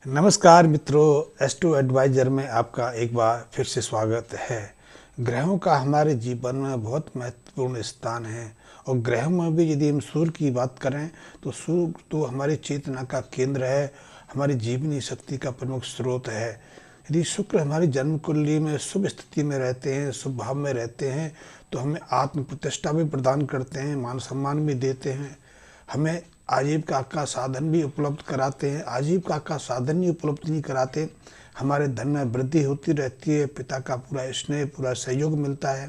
नमस्कार मित्रों, S2 adviser में आपका एक बार फिर से स्वागत है। ग्रहों का हमारे जीवन में बहुत महत्वपूर्ण स्थान है और ग्रहों में भी यदि हम सूर्य की बात करें तो सूर्य तो हमारी चेतना का केंद्र है, हमारी जीवनी शक्ति का प्रमुख स्रोत है। यदि शुक्र हमारी जन्म कुंडली में शुभ स्थिति में रहते हैं, शुभ भाव में रहते हैं तो हमें आत्म प्रतिष्ठा भी प्रदान करते हैं, मान सम्मान भी देते हैं, हमें आजीविका का साधन भी उपलब्ध कराते हैं। आजीविका का साधन ही उपलब्ध नहीं कराते, हमारे धन में वृद्धि होती रहती है, पिता का पूरा स्नेह पूरा सहयोग मिलता है।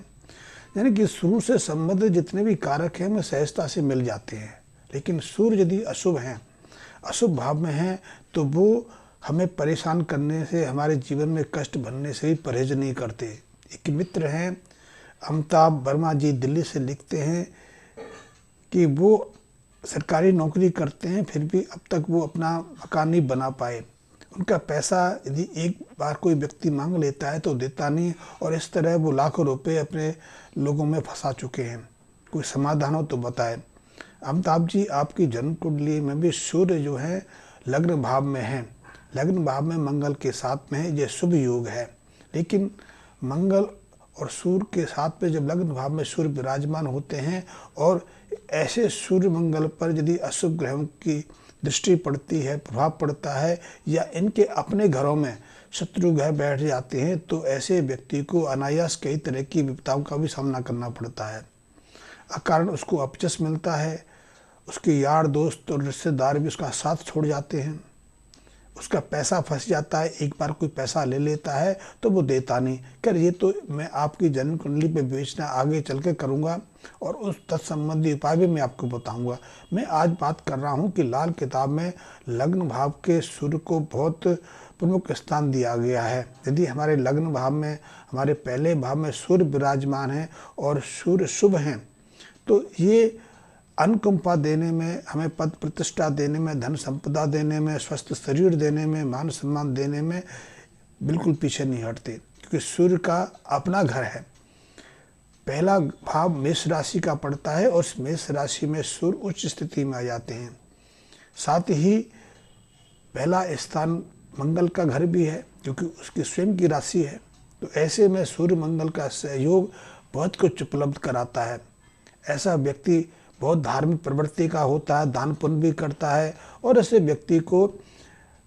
यानी कि शुरू से संबंधित जितने भी कारक हैं हमें सहजता से मिल जाते हैं। लेकिन सूर्य यदि अशुभ हैं, अशुभ भाव में हैं तो वो हमें परेशान करने से, हमारे जीवन में कष्ट बनने से भी परहेज नहीं करते। एक मित्र हैं अमिताभ वर्मा जी, दिल्ली से लिखते हैं कि वो सरकारी नौकरी करते हैं फिर भी अब तक वो अपना मकान नहीं बना पाए। उनका पैसा यदि एक बार कोई व्यक्ति मांग लेता है तो देता नहीं और इस तरह वो लाखों रुपए अपने लोगों में फंसा चुके हैं। कोई समाधान हो तो बताए। अमिताभ जी, आपकी जन्म कुंडली में भी सूर्य जो है लग्न भाव में है, लग्न भाव में मंगल के साथ में है, ये शुभ योग है। लेकिन मंगल और सूर्य के साथ में जब लग्न भाव में सूर्य विराजमान होते हैं और ऐसे सूर्य मंगल पर यदि अशुभ ग्रहों की दृष्टि पड़ती है, प्रभाव पड़ता है या इनके अपने घरों में शत्रु ग्रह बैठ जाते हैं तो ऐसे व्यक्ति को अनायास कई तरह की विपदाओं का भी सामना करना पड़ता है। अकारण उसको अपजस मिलता है, उसके यार दोस्त और रिश्तेदार भी उसका साथ छोड़ जाते हैं, उसका पैसा फंस जाता है। एक बार कोई पैसा ले लेता है तो वो देता नहीं। खैर ये तो मैं आपकी जन्म कुंडली पे बेचना आगे चल के करूँगा और उस तत्संबंधी उपाय भी मैं आपको बताऊंगा। मैं आज बात कर रहा हूँ कि लाल किताब में लग्न भाव के सूर्य को बहुत प्रमुख स्थान दिया गया है। यदि हमारे लग्न भाव में, हमारे पहले भाव में सूर्य विराजमान है और सूर्य शुभ हैं तो ये अनुकंपा देने में, हमें पद प्रतिष्ठा देने में, धन संपदा देने में, स्वस्थ शरीर देने में, मान सम्मान देने में बिल्कुल पीछे नहीं हटते। क्योंकि सूर्य का अपना घर है। पहला भाव मेष राशि का पड़ता है और मेष राशि में सूर्य उच्च स्थिति में आ जाते हैं। साथ ही पहला स्थान मंगल का घर भी है क्योंकि उसकी स्वयं की राशि है। तो ऐसे में सूर्य मंगल का सहयोग बहुत कुछ उपलब्ध कराता है। ऐसा व्यक्ति बहुत धार्मिक प्रवृत्ति का होता है, दान पुण्य भी करता है और ऐसे व्यक्ति को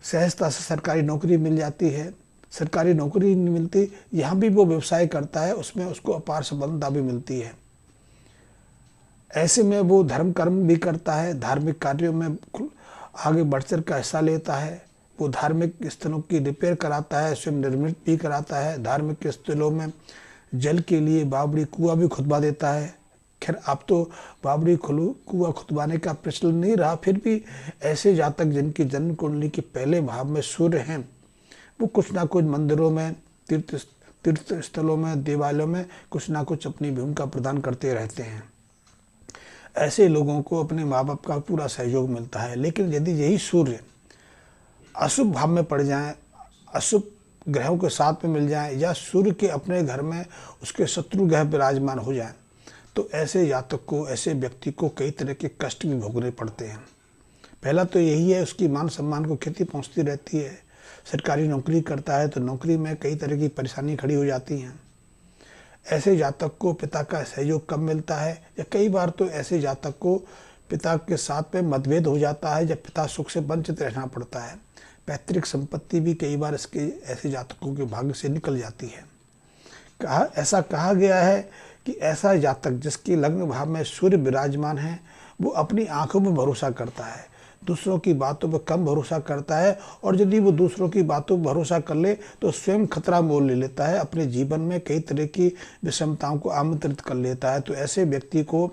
सहजता से सरकारी नौकरी मिल जाती है। सरकारी नौकरी नहीं मिलती, यहाँ भी वो व्यवसाय करता है, उसमें उसको अपार सफलता भी मिलती है। ऐसे में वो धर्म कर्म भी करता है, धार्मिक कार्यों में आगे बढ़ चढ़ का हिस्सा लेता है। वो धार्मिक स्थलों की रिपेयर कराता है, स्वयं निर्मित भी कराता है। धार्मिक स्थलों में जल के लिए बावड़ी कुआं भी खुदवा देता है। खैर अब तो बावड़ी कुआं खुदवाने का प्रचलन नहीं रहा, फिर भी ऐसे जातक जिनकी जन्म कुंडली के पहले भाव में सूर्य हैं वो कुछ ना कुछ मंदिरों में, तीर्थ स्थलों में, देवालयों में कुछ ना कुछ अपनी भूमिका प्रदान करते रहते हैं। ऐसे लोगों को अपने माँ बाप का पूरा सहयोग मिलता है। लेकिन यदि यही सूर्य अशुभ भाव में पड़ जाए, अशुभ ग्रहों के साथ में मिल जाए या सूर्य के अपने घर में उसके शत्रु ग्रह विराजमान हो जाए तो ऐसे जातक को, ऐसे व्यक्ति को कई तरह के कष्ट भी भोगने पड़ते हैं। पहला तो यही है, उसकी मान सम्मान को क्षति पहुंचती रहती है। सरकारी नौकरी करता है तो नौकरी में कई तरह की परेशानी खड़ी हो जाती हैं। ऐसे जातक को पिता का सहयोग कम मिलता है या कई बार तो ऐसे जातक को पिता के साथ में मतभेद हो जाता है जब पिता सुख से वंचित रहना पड़ता है। पैतृक संपत्ति भी कई बार इसके ऐसे जातकों के भाग्य से निकल जाती है। ऐसा कहा गया है कि ऐसा जातक जिसके लग्न भाव में सूर्य विराजमान है वो अपनी आंखों में भरोसा करता है, दूसरों की बातों पर कम भरोसा करता है और यदि वो दूसरों की बातों पर भरोसा कर ले तो स्वयं खतरा मोल ले लेता है, अपने जीवन में कई तरह की विषमताओं को आमंत्रित कर लेता है। तो ऐसे व्यक्ति को,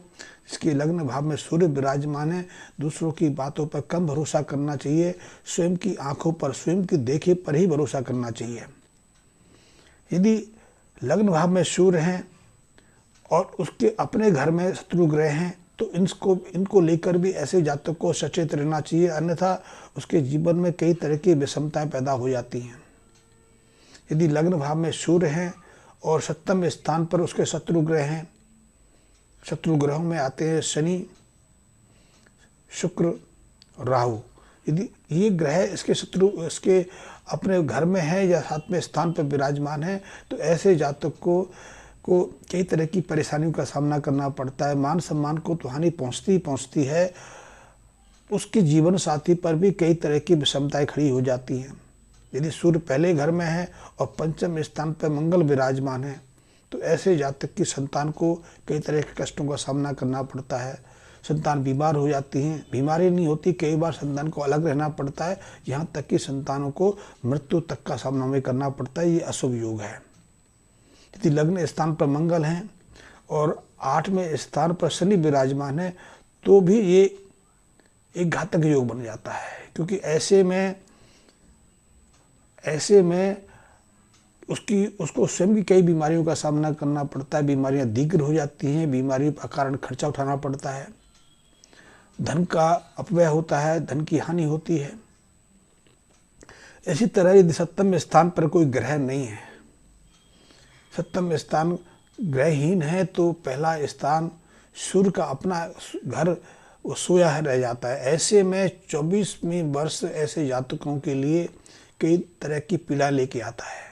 जिसके लग्न भाव में सूर्य विराजमान है, दूसरों की बातों पर कम भरोसा करना चाहिए, स्वयं की आंखों पर, स्वयं की देखे पर ही भरोसा करना चाहिए। यदि लग्न भाव में सूर्य हैं और उसके अपने घर में शत्रु ग्रह हैं तो इनको लेकर भी ऐसे जातक को सचेत रहना चाहिए, अन्यथा उसके जीवन में कई तरह की विषमताएं पैदा हो जाती हैं। यदि लग्न भाव में सूर्य हैं और सप्तम स्थान पर उसके शत्रु ग्रह हैं, शत्रु ग्रहों में आते हैं शनि, शुक्र, राहु। यदि ये ग्रह इसके शत्रु इसके अपने घर में है या सातवें स्थान पर विराजमान है, तो ऐसे जातक को कई तरह की परेशानियों का सामना करना पड़ता है। मान सम्मान को तो हानि पहुँचती ही पहुँचती है। उसके जीवन साथी पर भी कई तरह की विषमताएं खड़ी हो जाती हैं। यदि सूर्य पहले घर में है और पंचम स्थान पर मंगल विराजमान है, तो ऐसे जातक की संतान को कई तरह के कष्टों का सामना करना पड़ता है। संतान बीमार हो जाती हैं, बीमारी नहीं होती, कई बार संतान को अलग रहना पड़ता है, यहाँ तक कि संतानों को मृत्यु तक का सामना में करना पड़ता है। ये अशुभ योग है। यदि लग्न स्थान पर मंगल हैं और 8वें स्थान पर शनि विराजमान है, तो भी ये एक घातक योग बन जाता है, क्योंकि ऐसे में उसको स्वयं की कई बीमारियों का सामना करना पड़ता है। बीमारियां दीर्घ हो जाती हैं, बीमारियों का कारण खर्चा उठाना पड़ता है, धन का अपव्यय होता है, धन की हानि होती है। इसी तरह यदि सप्तम स्थान पर कोई ग्रह नहीं है, सप्तम स्थान ग्रहहीन है, तो पहला स्थान सूर्य का अपना घर वो सोया रह जाता है। ऐसे में 24वें वर्ष ऐसे जातकों के लिए कई तरह की पीड़ा लेके आता है।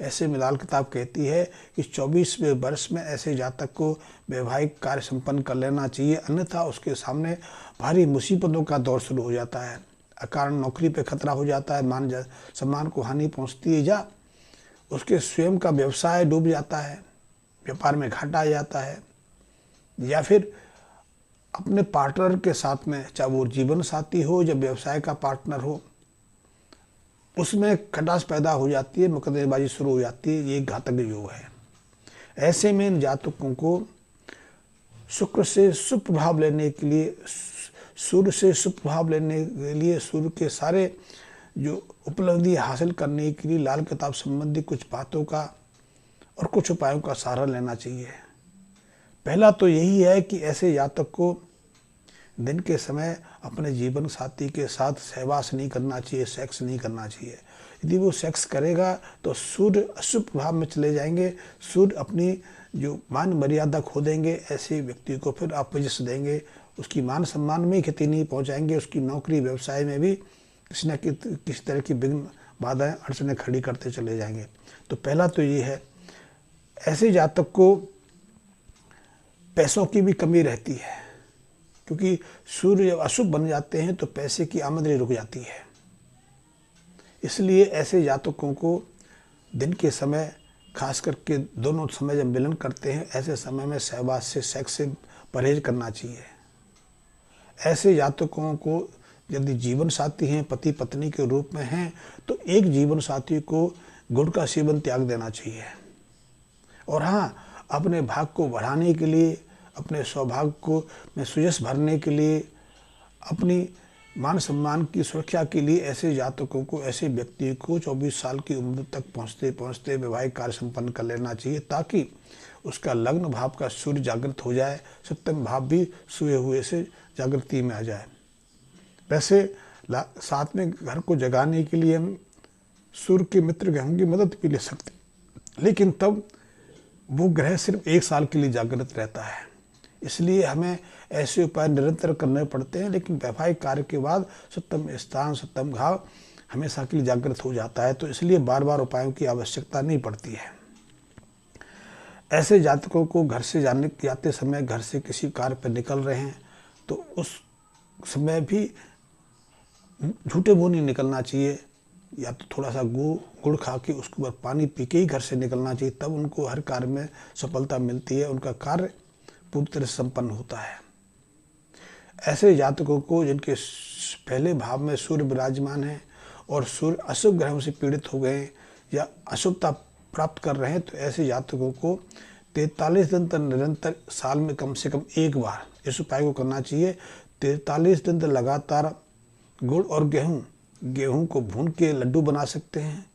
ऐसे में लाल किताब कहती है कि 24वें वर्ष में ऐसे जातक को वैवाहिक कार्य संपन्न कर लेना चाहिए, अन्यथा उसके सामने भारी मुसीबतों का दौर शुरू हो जाता है। अकारण नौकरी पे खतरा हो जाता है, मान सम्मान को हानि पहुंचती है, या उसके स्वयं का व्यवसाय डूब जाता है, व्यापार में घाटा आ जाता है, या फिर अपने पार्टनर के साथ में, चाहे वो जीवन साथी हो या व्यवसाय का पार्टनर हो, उसमें खटास पैदा हो जाती है, मुकदमेबाजी शुरू हो जाती है। ये घातक योग है। ऐसे में इन जातकों को शुक्र से शुभ प्रभाव लेने के लिए, सूर्य से शुभ प्रभाव लेने के लिए, सूर्य के सारे जो उपलब्धि हासिल करने के लिए लाल किताब संबंधी कुछ बातों का और कुछ उपायों का सहारा लेना चाहिए। पहला तो यही है कि ऐसे जातक को दिन के समय अपने जीवन साथी के साथ सहवास नहीं करना चाहिए, सेक्स नहीं करना चाहिए। यदि वो सेक्स करेगा तो सूर्य अशुभ प्रभाव में चले जाएंगे, सूर्य अपनी जो मान मर्यादा खो देंगे, ऐसे व्यक्ति को फिर अपयश देंगे, उसकी मान सम्मान में क्षति नहीं पहुंचाएंगे, उसकी नौकरी व्यवसाय में भी किसी न किसी तरह की विघ्न बाधाएं अड़चनें खड़ी करते चले जाएंगे। तो पहला तो ये है। ऐसे जातक को पैसों की भी कमी रहती है, क्योंकि सूर्य जब अशुभ बन जाते हैं तो पैसे की आमदनी रुक जाती है। इसलिए ऐसे जातकों को दिन के समय, खास करके दोनों समय जब मिलन करते हैं, ऐसे समय में सहवास से, सेक्स से परहेज करना चाहिए। ऐसे जातकों को यदि जीवन साथी हैं, पति पत्नी के रूप में हैं, तो एक जीवन साथी को गुड़ का सेवन त्याग देना चाहिए। और हाँ, अपने भाग को बढ़ाने के लिए, अपने सौभाग्य को में सुयश भरने के लिए, अपनी मान सम्मान की सुरक्षा के लिए ऐसे जातकों को, ऐसे व्यक्ति को 24 साल की उम्र तक पहुँचते पहुँचते वैवाहिक कार्य संपन्न कर लेना चाहिए, ताकि उसका लग्न भाव का सूर्य जागृत हो जाए, सप्तम भाव भी सोए हुए से जागृति में आ जाए। वैसे साथ में घर को जगाने के लिए हम सूर्य के मित्र ग्रहों की मदद भी ले सकते, लेकिन तब वो ग्रह सिर्फ 1 साल के लिए जागृत रहता है। इसलिए हमें ऐसे उपाय निरंतर करने पड़ते हैं, लेकिन वैवाहिक कार्य के बाद सप्तम स्थान, सप्तम भाव हमेशा के लिए जागृत हो जाता है, तो इसलिए बार बार उपायों की आवश्यकता नहीं पड़ती है। ऐसे जातकों को घर से जाते समय, घर से किसी कार्य पर निकल रहे हैं, तो उस समय भी झूठे मुंह नहीं निकलना चाहिए, या तो थोड़ा सा गुड़ खा के उसके बाद पानी पी के ही घर से निकलना चाहिए, तब उनको हर कार्य में सफलता मिलती है, उनका कार्य पूरी तरह से संपन्न होता है। ऐसे जातकों को जिनके पहले भाव में सूर्य विराजमान है और सूर्य अशुभ ग्रहों से पीड़ित हो गए या अशुभता प्राप्त कर रहे हैं, तो ऐसे जातकों को 43 दिन तक निरंतर, साल में कम से कम 1 बार इस उपाय को करना चाहिए। 43 दिन तक लगातार गुड़ और गेहूं को भून के लड्डू बना सकते हैं,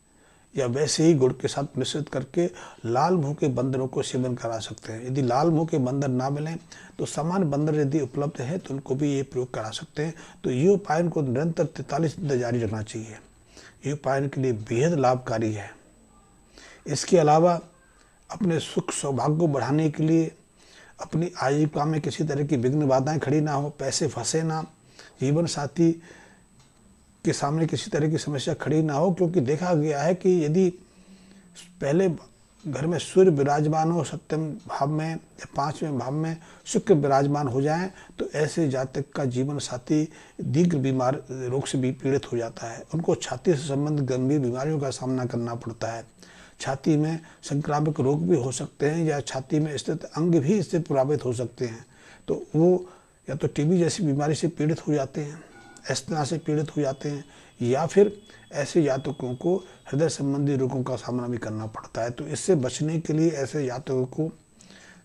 या वैसे ही गुड़ के साथ मिश्रित करके लाल मुंह के बंदरों को सेवन करा सकते हैं। यदि लाल मुंह के बंदर ना मिलें तो सामान्य बंदर यदि उपलब्ध है तो उनको भी ये प्रयोग करा सकते हैं। तो ये उपाय उनको निरंतर 43 दिन तक जारी रखना चाहिए। ये उपाय उनके लिए बेहद लाभकारी है। इसके अलावा अपने सुख सौभाग्य को बढ़ाने के लिए, अपनी आजीविका में किसी तरह की विघ्न बाधाएं खड़ी ना हो, पैसे फंसे ना, जीवन साथी के सामने किसी तरह की समस्या खड़ी ना हो, क्योंकि देखा गया है कि यदि पहले घर में सूर्य विराजमान हो सप्तम भाव में या पांचवें भाव में शुक्र विराजमान हो जाएं तो ऐसे जातक का जीवन साथी दीर्घ बीमार रोग से भी पीड़ित हो जाता है। उनको छाती से संबंधित गंभीर बीमारियों का सामना करना पड़ता है। छाती में संक्रामक रोग भी हो सकते हैं या छाती में स्थित अंग भी इससे प्रभावित हो सकते हैं। तो वो या तो टीबी जैसी बीमारी से पीड़ित हो जाते हैं, अस्थमा से पीड़ित हो जाते हैं, या फिर ऐसे जातकों को हृदय संबंधी रोगों का सामना भी करना पड़ता है। तो इससे बचने के लिए ऐसे जातकों को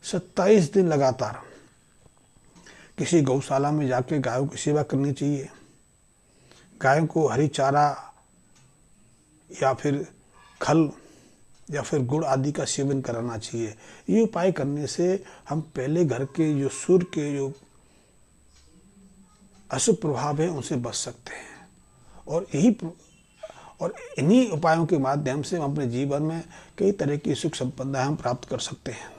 27 दिन लगातार किसी गौशाला में जाकर गायों की सेवा करनी चाहिए। गायों को हरी चारा या फिर खल या फिर गुड़ आदि का सेवन कराना चाहिए। ये उपाय करने से हम पहले घर के जो सूर्य के जो अशुभ प्रभाव है उनसे बच सकते हैं। और इन्हीं उपायों के माध्यम से हम अपने जीवन में कई तरह की सुख संपदाएं हम प्राप्त कर सकते हैं।